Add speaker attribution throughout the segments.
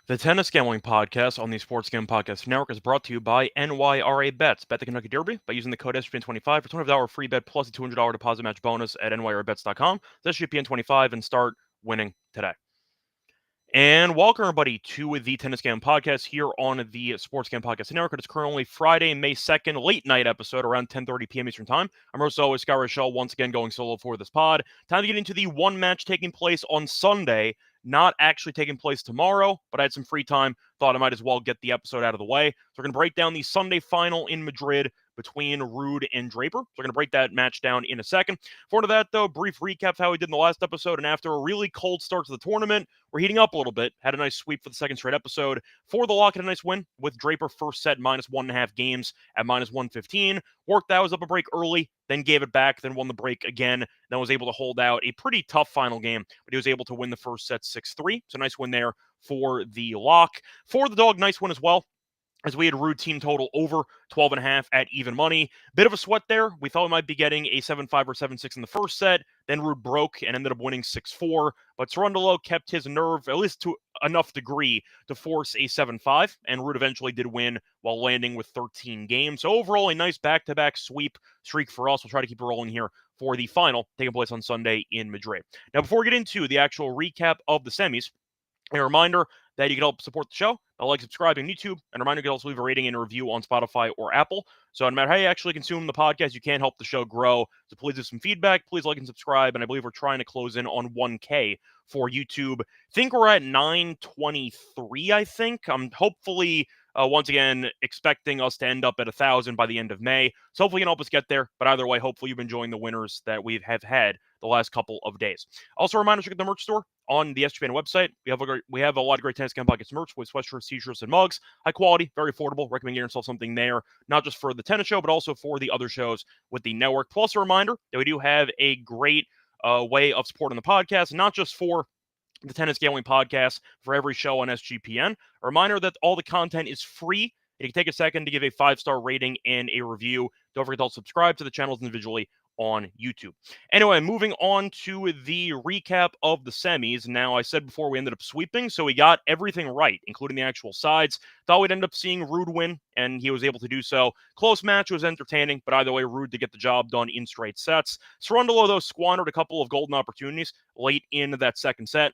Speaker 1: The Tennis Gambling Podcast on the Sports Gambling Podcast Network is brought to you by NYRA Bets. Bet the Kentucky Derby by using the code SGPN25 for $25 free bet plus a $200 deposit match bonus at nyrabets.com. That's SGPN25 and start winning today. And welcome, everybody, to the Tennis Gambling Podcast here on the Sports Gambling Podcast Network. It's currently Friday, May 2nd, late night episode around 10:30 p.m. Eastern Time. I'm also always Scott Reichel, once again going solo for this pod. Time to get into the one match taking place on Sunday, not actually taking place tomorrow, but I had some free time. Thought I might as well get the episode out of the way. So we're going to break down the Sunday final in Madrid between Ruud and Draper. So we're going to break that match down in a second. Before that, though, brief recap of how we did in the last episode. And after a really cold start to the tournament, we're heating up a little bit. Had a nice sweep for the second straight episode. For the lock, had a nice win with Draper first set minus 1.5 games at minus 115. Worked that, was up a break early, then gave it back, then won the break again, then was able to hold out a pretty tough final game, but he was able to win the first set 6-3. So nice win there for the lock. For the dog, nice win as well, as we had Ruud team total over 12.5 at even money. Bit of a sweat there. We thought we might be getting a 7-5 or 7-6 in the first set. Then Ruud broke and ended up winning 6-4. But Cerundolo kept his nerve, at least to enough degree, to force a 7-5. And Ruud eventually did win while landing with 13 games. So overall, a nice back-to-back sweep streak for us. We'll try to keep it rolling here for the final taking place on Sunday in Madrid. Now, before we get into the actual recap of the semis, a reminder that you can help support the show by subscribing on YouTube, and a reminder you can also leave a rating and a review on Spotify or Apple. So no matter how you actually consume the podcast, you can help the show grow. So please give some feedback. Please like and subscribe. And I believe we're trying to close in on 1K for YouTube. I think we're at 923, I think. I'm hopefully, once again, expecting us to end up at 1,000 by the end of May. So hopefully you can help us get there. But either way, hopefully you've been enjoying the winners that we have had the last couple of days. Also, a reminder to check out the merch store on the SGPN website. We have a lot of great Tennis Gambling Podcast merch with sweatshirts, t-shirts, and mugs. High quality, very affordable. Recommend getting yourself something there, not just for the tennis show, but also for the other shows with the network. Plus, a reminder that we do have a great way of supporting the podcast, not just for the Tennis Gambling Podcast, for every show on SGPN. A reminder that all the content is free. You can take a second to give a 5-star rating and a review. Don't forget to subscribe to the channels individually on YouTube. Anyway, moving on to the recap of the semis. Now, I said before we ended up sweeping, so we got everything right, including the actual sides. Thought we'd end up seeing Ruud win, and he was able to do so. Close match, was entertaining, but either way, Ruud to get the job done in straight sets. Cerundolo, though, squandered a couple of golden opportunities late in that second set.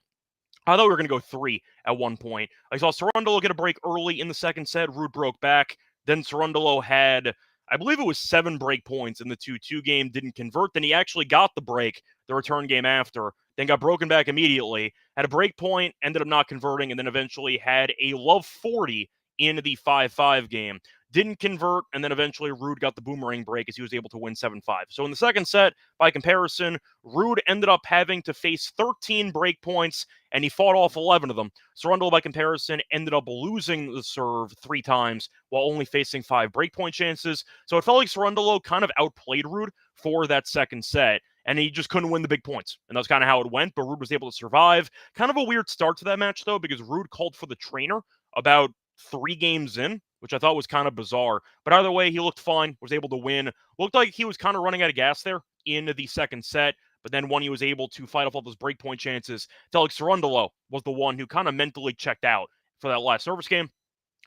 Speaker 1: I thought we were going to go 3 at one point. I saw Cerundolo get a break early in the second set. Ruud broke back. Then Cerundolo had, I believe it was 7 break points in the 2-2 game, didn't convert. Then he actually got the break, the return game after, then got broken back immediately, had a break point, ended up not converting, and then eventually had a love 40 in the 5-5 game. Didn't convert, and then eventually Ruud got the boomerang break as he was able to win 7-5. So in the second set, by comparison, Ruud ended up having to face 13 break points, and he fought off 11 of them. Cerundolo, by comparison, ended up losing the serve 3 times while only facing 5 breakpoint chances. So it felt like Cerundolo kind of outplayed Ruud for that second set, and he just couldn't win the big points. And that's kind of how it went, but Ruud was able to survive. Kind of a weird start to that match, though, because Ruud called for the trainer about 3 games in, which I thought was kind of bizarre. But either way, he looked fine, was able to win. Looked like he was kind of running out of gas there in the second set. But then when he was able to fight off all those breakpoint chances, felt like Cerundolo was the one who kind of mentally checked out for that last service game.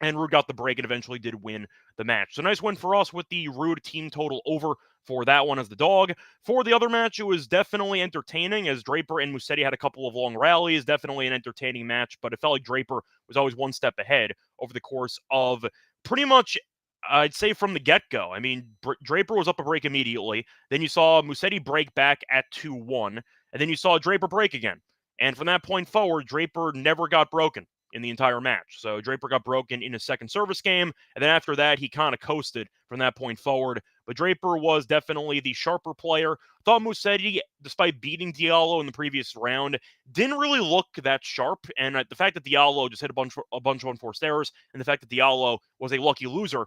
Speaker 1: And Ruud got the break and eventually did win the match. So nice win for us with the Ruud team total over for that one as the dog. For the other match, it was definitely entertaining as Draper and Musetti had a couple of long rallies. Definitely an entertaining match, but it felt like Draper was always one step ahead over the course of pretty much, I'd say, from the get-go. I mean, Draper was up a break immediately. Then you saw Musetti break back at 2-1. And then you saw Draper break again. And from that point forward, Draper never got broken in the entire match. So Draper got broken in his second service game, and then after that, he kind of coasted from that point forward. But Draper was definitely the sharper player. Thought Musetti, despite beating Diallo in the previous round, didn't really look that sharp. And the fact that Diallo just hit a bunch of unforced errors, and the fact that Diallo was a lucky loser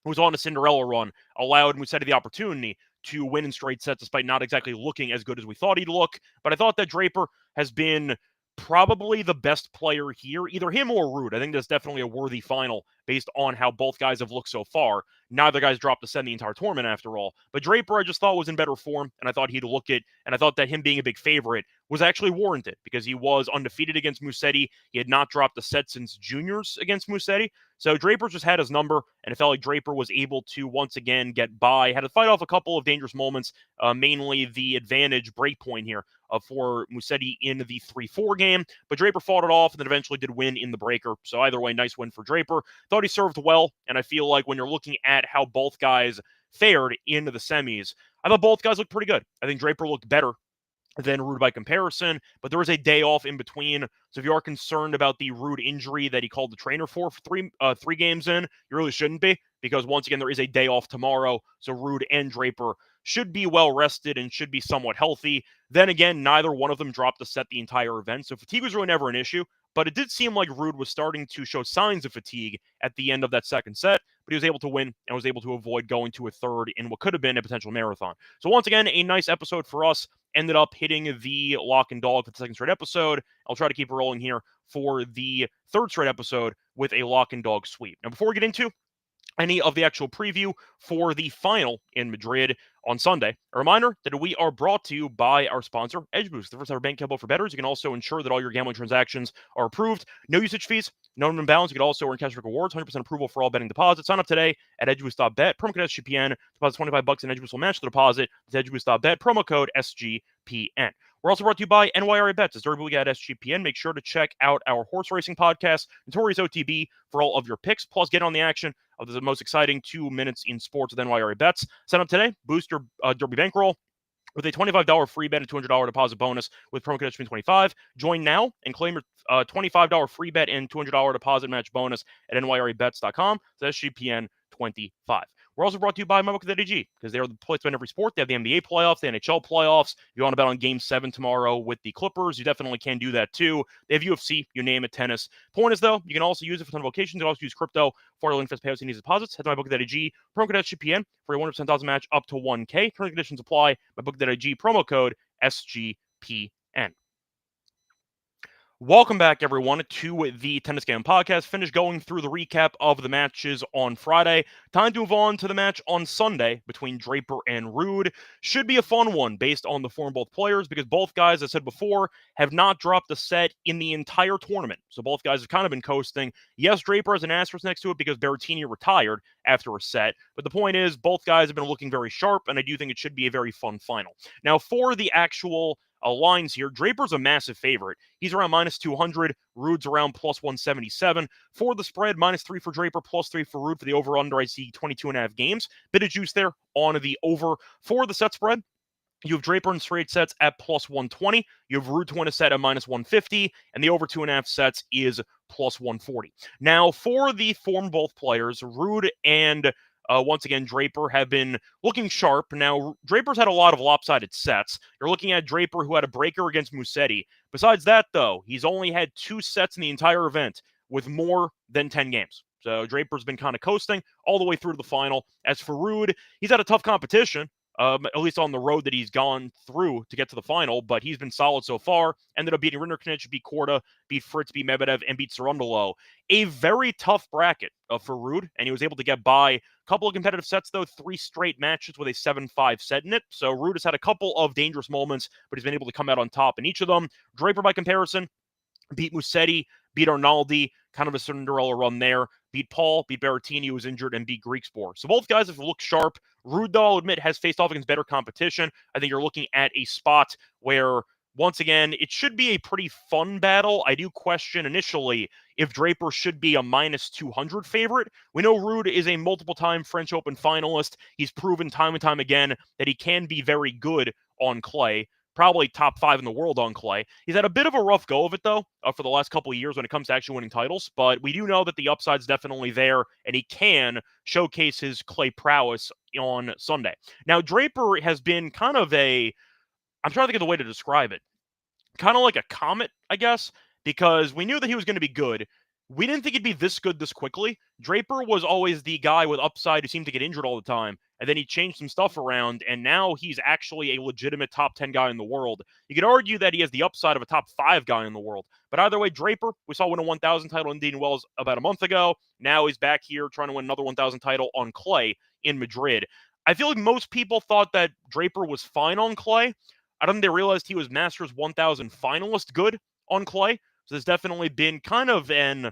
Speaker 1: who was on a Cinderella run, allowed Musetti the opportunity to win in straight sets, despite not exactly looking as good as we thought he'd look. But I thought that Draper has been probably the best player here, either him or Ruud. I think that's definitely a worthy final based on how both guys have looked so far. Neither guy's dropped a set in the entire tournament after all. But Draper, I just thought was in better form, and I thought he'd look it, and I thought that him being a big favorite was actually warranted because he was undefeated against Musetti. He had not dropped a set since juniors against Musetti. So Draper just had his number, and it felt like Draper was able to once again get by. Had to fight off a couple of dangerous moments, mainly the advantage break point here for Musetti in the 3-4 game. But Draper fought it off and then eventually did win in the breaker. So either way, nice win for Draper. Thought he served well, and I feel like when you're looking at how both guys fared into the semis, I thought both guys looked pretty good. I think Draper looked better than Ruud by comparison, but there was a day off in between. So if you are concerned about the Ruud injury that he called the trainer for three games in, you really shouldn't be, because once again, there is a day off tomorrow. So Ruud and Draper should be well rested and should be somewhat healthy. Then again, neither one of them dropped a set the entire event. So fatigue was really never an issue, but it did seem like Ruud was starting to show signs of fatigue at the end of that second set, but he was able to win and was able to avoid going to a third in what could have been a potential marathon. So once again, a nice episode for us. Ended up hitting the lock and dog for the second straight episode. I'll try to keep rolling here for the third straight episode with a lock and dog sweep. Now, before we get into any of the actual preview for the final in Madrid on Sunday, a reminder that we are brought to you by our sponsor, EdgeBoost, the first ever bank account for bettors. You can also ensure that all your gambling transactions are approved. No usage fees, no minimum balance. You can also earn cashback rewards, 100% approval for all betting deposits. Sign up today at edgeboost.bet. Promo code SGPN. Deposit $25 and EdgeBoost will match the deposit. It's edgeboost.bet. Promo code SGPN. We're also brought to you by NYRA Bets. It's every week at SGPN. Make sure to check out our horse racing podcast, Notorious OTB, for all of your picks. Plus, get on the action of the most exciting 2 minutes in sports with NYRA Bets. Sign up today. Boost your Derby bankroll with a $25 free bet and $200 deposit bonus with promo code SGPN25. Join now and claim your $25 free bet and $200 deposit match bonus at nyrabets.com. That's SGPN25. We're also brought to you by MyBook.ag because they're the place to bet every sport. They have the NBA playoffs, the NHL playoffs. If you want to bet on Game 7 tomorrow with the Clippers, you definitely can do that too. They have UFC, you name it, tennis. Point is, though, you can also use it for a ton of locations. You can also use crypto for your invest payouts and easy deposits. Head to MyBook.ag, promo code SGPN for a 100% deposit match up to 1K. Terms and conditions apply. MyBook.ag, promo code SGPN. Welcome back, everyone, to the Tennis Game Podcast. Finished going through the recap of the matches on Friday. Time to move on to the match on Sunday between Draper and Ruud. Should be a fun one based on the form of both players because both guys, as I said before, have not dropped a set in the entire tournament. So both guys have kind of been coasting. Yes, Draper has an asterisk next to it because Berrettini retired after a set. But the point is, both guys have been looking very sharp, and I do think it should be a very fun final. Now, for the actual lines here, Draper's a massive favorite. He's around minus 200. Ruud's around plus 177. For the spread, minus 3 for Draper, plus 3 for Ruud. For the over-under, I see 22.5 games. Bit of juice there on the over. For the set spread, you have Draper in straight sets at plus 120. You have Ruud to win a set at minus 150. And the over 2.5 sets is plus 140. Now, for the form both players, Ruud and once again, Draper have been looking sharp. Now, Draper's had a lot of lopsided sets. You're looking at Draper, who had a breaker against Musetti. Besides that, though, he's only had 2 sets in the entire event with more than 10 games. So Draper's been kind of coasting all the way through to the final. As for Ruud, he's had a tough competition, at least on the road that he's gone through to get to the final, but he's been solid so far. Ended up beating Rinderknech, beat Korda, beat Fritz, beat Medvedev, and beat Cerundolo. A very tough bracket for Ruud, and he was able to get by a couple of competitive sets, though, 3 straight matches with a 7-5 set in it. So Ruud has had a couple of dangerous moments, but he's been able to come out on top in each of them. Draper, by comparison, beat Musetti, beat Arnaldi, kind of a Cinderella run there. Beat Paul, beat Berrettini, who was injured, and beat Griekspoor. So both guys have looked sharp. Ruud, though, I'll admit, has faced off against better competition. I think you're looking at a spot where, once again, it should be a pretty fun battle. I do question initially if Draper should be a minus 200 favorite. We know Ruud is a multiple-time French Open finalist. He's proven time and time again that he can be very good on clay. Probably top 5 in the world on clay. He's had a bit of a rough go of it, though, for the last couple of years when it comes to actually winning titles. But we do know that the upside's definitely there, and he can showcase his clay prowess on Sunday. Now, Draper has been kind of I'm trying to think of the way to describe it. Kind of like a comet, I guess, because we knew that he was going to be good. we didn't think he'd be this good this quickly. Draper was always the guy with upside who seemed to get injured all the time, and then he changed some stuff around, and now he's actually a legitimate top 10 guy in the world. You could argue that he has the upside of a top 5 guy in the world, but either way, Draper, we saw win a 1,000 title in Indian Wells about a month ago. Now he's back here trying to win another 1,000 title on clay in Madrid. I feel like most people thought that Draper was fine on clay. I don't think they realized he was Masters 1,000 finalist good on clay. So there's definitely been kind of an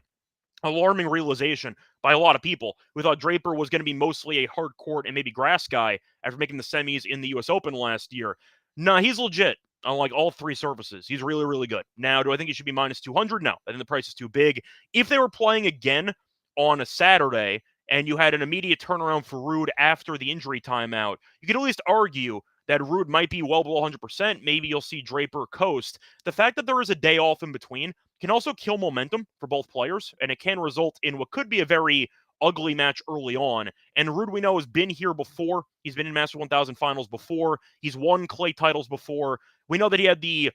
Speaker 1: alarming realization by a lot of people who thought Draper was going to be mostly a hard court and maybe grass guy after making the semis in the US Open last year. Nah, he's legit on like all 3 surfaces. He's really, really good. Now, do I think he should be minus 200? No, I think the price is too big. If they were playing again on a Saturday and you had an immediate turnaround for Ruud after the injury timeout, you could at least argue that Ruud might be well below 100%. Maybe you'll see Draper coast. The fact that there is a day off in between can also kill momentum for both players, and it can result in what could be a very ugly match early on. And Ruud, we know, has been here before. He's been in Masters 1000 finals before. He's won clay titles before. We know that he had the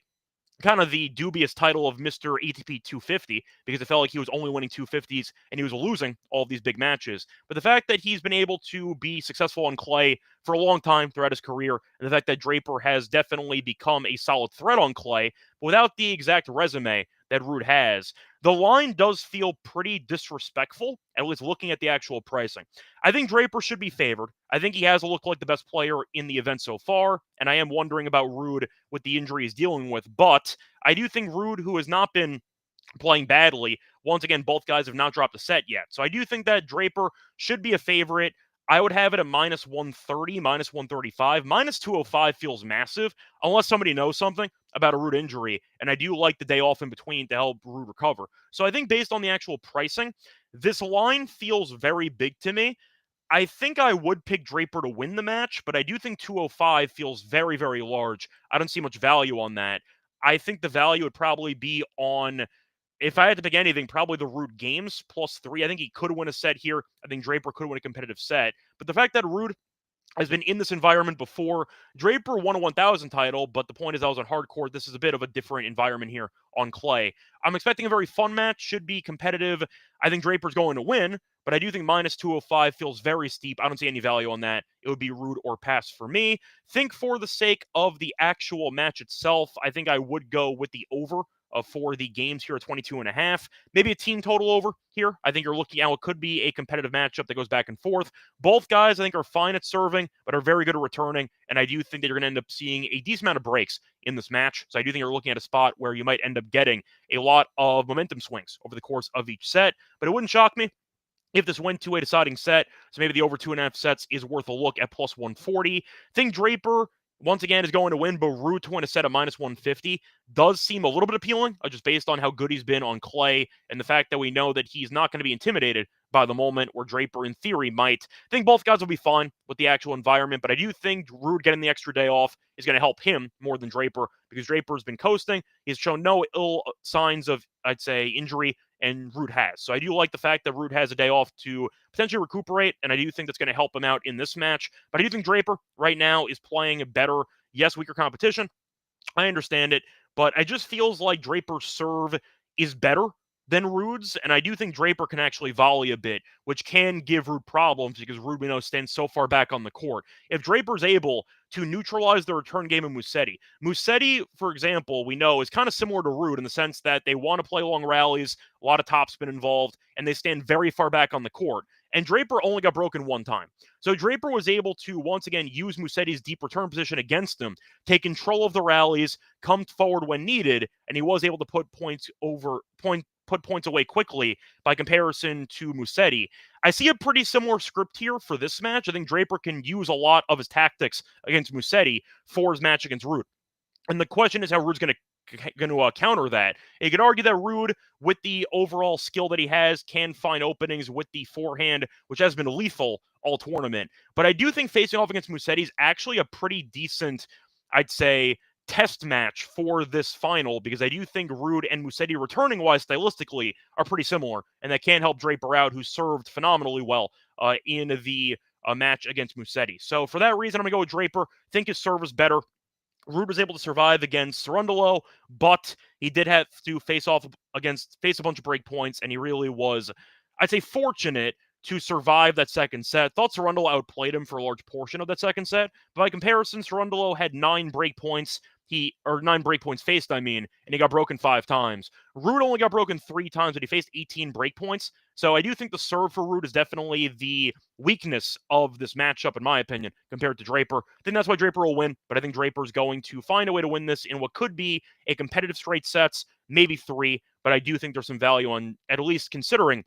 Speaker 1: kind of the dubious title of Mr. ATP 250 because it felt like he was only winning 250s and he was losing all of these big matches. But the fact that he's been able to be successful on clay for a long time throughout his career, and the fact that Draper has definitely become a solid threat on clay without the exact resume that Ruud has, the line does feel pretty disrespectful, at least looking at the actual pricing. I think Draper should be favored. I think he has looked like the best player in the event so far, and I am wondering about Ruud with the injury he's dealing with. But I do think Ruud, who has not been playing badly, once again, both guys have not dropped a set yet. So I do think that Draper should be a favorite. I would have it at minus 130, minus 135. Minus 205 feels massive, unless somebody knows something about a Ruud injury. And I do like the day off in between to help Ruud recover. So I think based on the actual pricing, this line feels very big to me. I think I would pick Draper to win the match, but I do think 205 feels very, very large. I don't see much value on that. I think the value would probably be on, if I had to pick anything, probably the Ruud games +3. I think he could win a set here. I think Draper could win a competitive set. But the fact that Ruud has been in this environment before. Draper won a 1,000 title, but the point is I was on hard court. This is a bit of a different environment here on clay. I'm expecting a very fun match, should be competitive. I think Draper's going to win, but I do think minus 205 feels very steep. I don't see any value on that. It would be Ruud or pass for me. Think for the sake of the actual match itself, I think I would go with the over for the games here at 22.5. Maybe a team total over here. I think you're looking at what could be a competitive matchup that goes back and forth. Both guys, I think, are fine at serving, but are very good at returning. And I do think that you're going to end up seeing a decent amount of breaks in this match. So I do think you're looking at a spot where you might end up getting a lot of momentum swings over the course of each set. But it wouldn't shock me if this went to a deciding set. So maybe the over 2.5 sets is worth a look at plus 140. Think Draper, once again, is going to win, but Ruud to win a set at minus 150 does seem a little bit appealing, just based on how good he's been on clay and the fact that we know that he's not going to be intimidated by the moment where Draper, in theory, might. I think both guys will be fine with the actual environment, but I do think Ruud getting the extra day off is going to help him more than Draper because Draper's been coasting. He's shown no ill signs of, I'd say, injury, and Ruud has. So I do like the fact that Ruud has a day off to potentially recuperate, and I do think that's going to help him out in this match. But I do think Draper right now is playing a better, yes, weaker competition. I understand it, but it just feels like Draper's serve is better than Ruud's, and I do think Draper can actually volley a bit, which can give Ruud problems because Ruud, we know, stands so far back on the court. If Draper's able to neutralize the return game of Musetti, for example, we know is kind of similar to Ruud in the sense that they want to play long rallies, a lot of topspin involved, and they stand very far back on the court. And Draper only got broken one time. So Draper was able to, once again, use Musetti's deep return position against him, take control of the rallies, come forward when needed, and he was able to put points away quickly by comparison to Musetti. I see a pretty similar script here for this match. I think Draper can use a lot of his tactics against Musetti for his match against Ruud. And the question is how Ruud's going to counter that. You could argue that Ruud, with the overall skill that he has, can find openings with the forehand, which has been lethal all tournament. But I do think facing off against Musetti is actually a pretty decent, I'd say, test match for this final because I do think Ruud and Musetti returning-wise stylistically are pretty similar, and that can help Draper out, who served phenomenally well in the match against Musetti. So for that reason, I'm going to go with Draper. Think his serve is better. Ruud was able to survive against Cerundolo, but he did have to face a bunch of break points, and he really was, I'd say, fortunate to survive that second set. Thought Cerundolo outplayed him for a large portion of that second set. But by comparison, Cerundolo had 9 break points. 9 break points faced, and he got broken 5 times. Ruud only got broken 3 times, but he faced 18 break points. So I do think the serve for Ruud is definitely the weakness of this matchup, in my opinion, compared to Draper. I think that's why Draper will win, but I think Draper is going to find a way to win this in what could be a competitive straight sets, maybe 3, but I do think there's some value on at least considering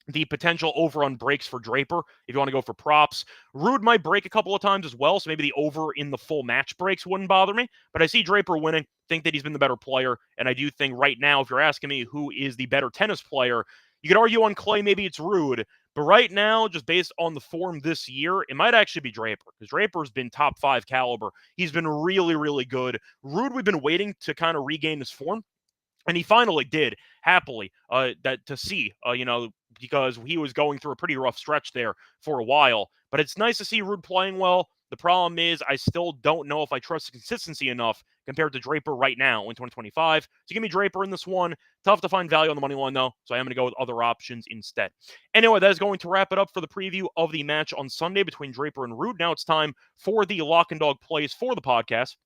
Speaker 1: the potential over on breaks for Draper if you want to go for props. Ruud might break a couple of times as well, so maybe the over in the full match breaks wouldn't bother me. But I see Draper winning, think that he's been the better player, and I do think right now, if you're asking me who is the better tennis player, you could argue on clay maybe it's Ruud, but right now, just based on the form this year, it might actually be Draper, because Draper's been top 5 caliber. He's been really, really good. Ruud, we've been waiting to kind of regain his form, and he finally did, happily, because he was going through a pretty rough stretch there for a while. But it's nice to see Ruud playing well. The problem is I still don't know if I trust the consistency enough compared to Draper right now in 2025. So give me Draper in this one. Tough to find value on the money line, though, so I am going to go with other options instead. Anyway, that is going to wrap it up for the preview of the match on Sunday between Draper and Ruud. Now it's time for the lock and dog plays for the podcast.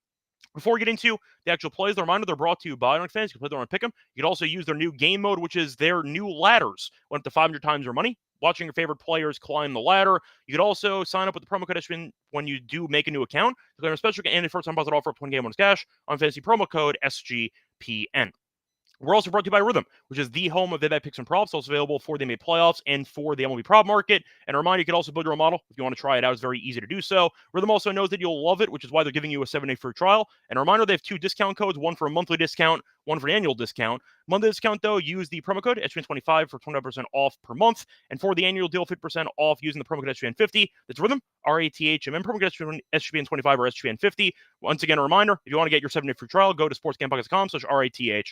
Speaker 1: Before we get into the actual plays, the reminder they're brought to you by fans. You can play them on Pick'em. You can also use their new game mode, which is their new ladders. Went up to 500 times your money. Watching your favorite players climb the ladder. You could also sign up with the promo code SGPN when you do make a new account. You can a special and first time deposit offer up 20 game bonus cash on fantasy promo code SGPN. We're also brought to you by Rhythm, which is the home of the bet picks and props. Also available for the NBA playoffs and for the MLB prop market. And a reminder, you can also build your own model if you want to try it out. It's very easy to do so. Rhythm also knows that you'll love it, which is why they're giving you a 7-day free trial. And a reminder, they have 2 discount codes, one for a monthly discount, one for an annual discount. Monthly discount, though, use the promo code SGPN25 for 25% off per month. And for the annual deal, 50% off using the promo code SGPN50. That's Rhythm, RATHMM, promo code SGPN25 or SGPN50. Once again, a reminder, if you want to get your 7-day free trial, go to sportsgamepodcast.com/RATHMM.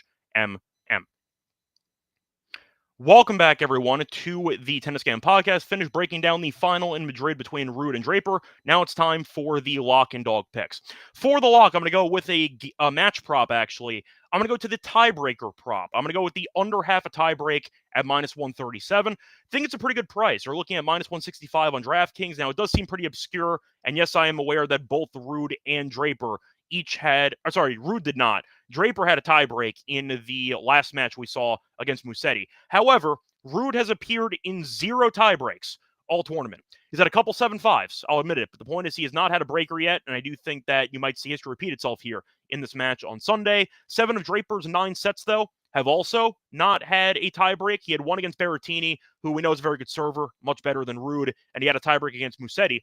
Speaker 1: Welcome back, everyone, to the Tennis Game Podcast. Finished breaking down the final in Madrid between Ruud and Draper. Now it's time for the lock and dog picks. For the lock, I'm going to go with a match prop, actually. I'm going to go to the tiebreaker prop. I'm going to go with the under half a tiebreak at minus 137. I think it's a pretty good price. We're looking at minus 165 on DraftKings. Now, it does seem pretty obscure, and yes, I am aware that both Ruud and Draper Ruud did not. Draper had a tiebreak in the last match we saw against Musetti. However, Ruud has appeared in 0 tiebreaks all tournament. He's had a couple 7-5s, I'll admit it, but the point is he has not had a breaker yet, and I do think that you might see history repeat itself here in this match on Sunday. 7 of Draper's 9 sets, though, have also not had a tiebreak. He had one against Berrettini, who we know is a very good server, much better than Ruud, and he had a tiebreak against Musetti.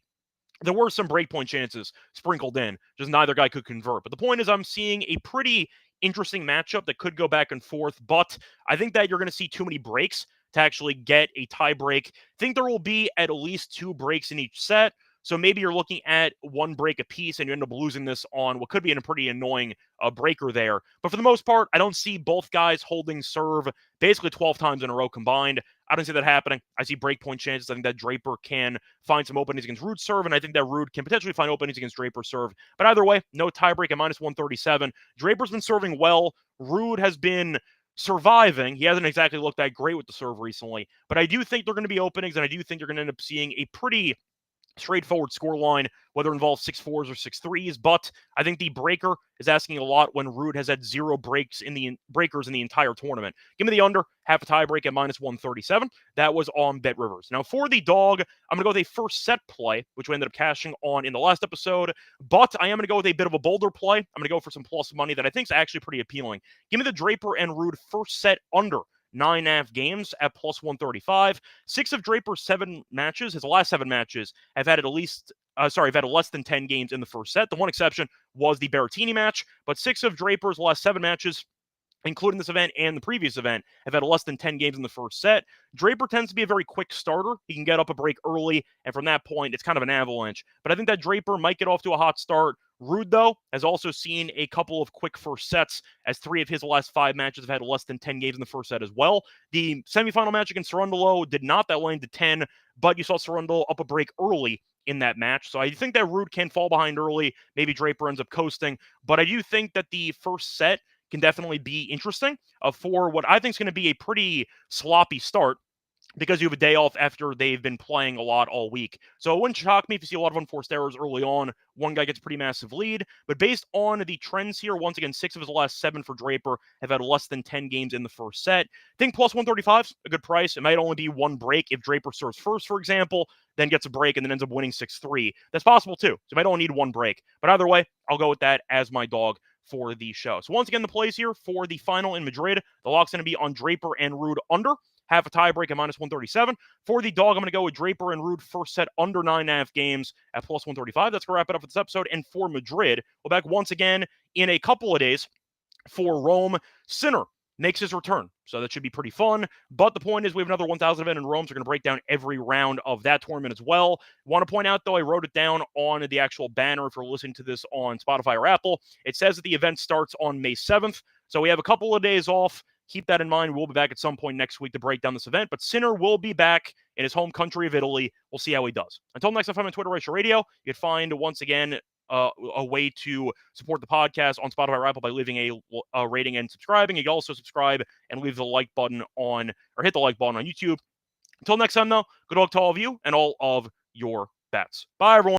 Speaker 1: There were some breakpoint chances sprinkled in, just neither guy could convert. But the point is I'm seeing a pretty interesting matchup that could go back and forth, but I think that you're going to see too many breaks to actually get a tie break. I think there will be at least 2 breaks in each set. So maybe you're looking at 1 break apiece and you end up losing this on what could be a pretty annoying breaker there. But for the most part, I don't see both guys holding serve basically 12 times in a row combined. I don't see that happening. I see breakpoint chances. I think that Draper can find some openings against Ruud's serve, and I think that Ruud can potentially find openings against Draper's serve. But either way, no tiebreak at minus 137. Draper's been serving well. Ruud has been surviving. He hasn't exactly looked that great with the serve recently, but I do think they're going to be openings, and I do think you're going to end up seeing a pretty straightforward scoreline, whether it involves 6-4s or 6-3s. But I think the breaker is asking a lot when Ruud has had 0 breakers in the entire tournament. Give me the under, half a tiebreak at minus 137. That was on Bet Rivers. Now for the dog, I'm going to go with a first set play, which we ended up cashing on in the last episode. But I am going to go with a bit of a bolder play. I'm going to go for some plus money that I think is actually pretty appealing. Give me the Draper and Ruud first set under 9.5 games at plus 135. 6 of Draper's 7 matches, his last 7 matches, have had less than 10 games in the first set. The one exception was the Berrettini match, but 6 of Draper's last 7 matches, including this event and the previous event, have had less than 10 games in the first set. Draper tends to be a very quick starter. He can get up a break early, and from that point, it's kind of an avalanche. But I think that Draper might get off to a hot start. Ruud, though, has also seen a couple of quick first sets, as 3 of his last 5 matches have had less than 10 games in the first set as well. The semifinal match against Cerundolo did not. That went into 10, but you saw Cerundolo up a break early in that match. So I think that Ruud can fall behind early. Maybe Draper ends up coasting. But I do think that the first set can definitely be interesting for what I think is going to be a pretty sloppy start, because you have a day off after they've been playing a lot all week. So it wouldn't shock me if you see a lot of unforced errors early on. One guy gets a pretty massive lead. But based on the trends here, once again, 6 of his last 7 for Draper have had less than 10 games in the first set. I think plus 135 is a good price. It might only be one break if Draper serves first, for example, then gets a break and then ends up winning 6-3. That's possible too. So you might only need one break. But either way, I'll go with that as my dog for the show. So once again, the plays here for the final in Madrid, the lock's going to be on Draper and Ruud under. Half a tiebreak at minus 137. For the dog, I'm going to go with Draper and Ruud first set under 9.5 games at plus 135. That's going to wrap it up for this episode. And for Madrid, we'll back once again in a couple of days for Rome. Sinner makes his return, so that should be pretty fun. But the point is, we have another 1,000 event in Rome, so we're going to break down every round of that tournament as well. Want to point out, though, I wrote it down on the actual banner if you're listening to this on Spotify or Apple. It says that the event starts on May 7th, so we have a couple of days off. Keep that in mind. We'll be back at some point next week to break down this event, but Sinner will be back in his home country of Italy. We'll see how he does. Until next time, I'm on Twitter, Reichel Radio. You can find, once again, a way to support the podcast on Spotify or Apple by leaving a rating and subscribing. You can also subscribe and leave the like button on, or hit the like button on YouTube. Until next time, though, good luck to all of you and all of your bets. Bye, everyone.